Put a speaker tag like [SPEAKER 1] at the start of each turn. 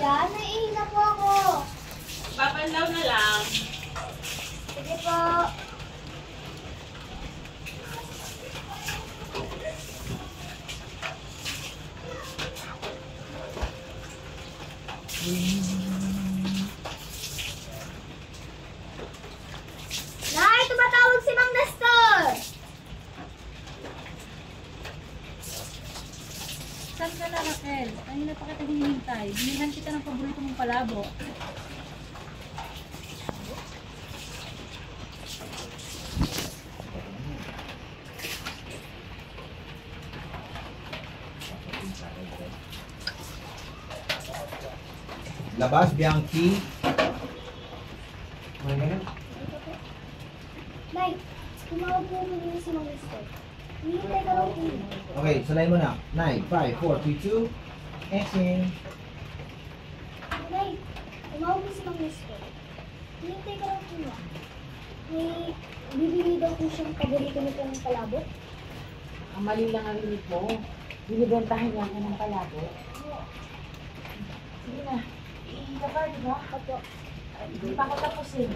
[SPEAKER 1] kuya. Naiihina po ako.
[SPEAKER 2] Papanlaw na lang.
[SPEAKER 1] Sige po. Nay, tumatawag si Mang Nestor.
[SPEAKER 3] Saan ka na, Raquel? Kanina pa kita hinihintay. Binihan kita ng paborito mong palabo.
[SPEAKER 4] Labas, Bianchi.
[SPEAKER 1] Nay, tumawag po mo si Mang Nestor. Hinihintay ka lang po.
[SPEAKER 4] Okay, salay mo na. 9, 5, 4, 3, 2. Action.
[SPEAKER 1] Nay, tumawag po si Mang Nestor. Hinihintay ka lang po. May bibili daw po siyang paborito nito ng palabot.
[SPEAKER 5] Ang mali lang ang limit mo. Binibentahan niya ako ng palabo. Sige na. Iisa pa, di ba?
[SPEAKER 1] Opo.
[SPEAKER 5] Hindi pa ako tapusin.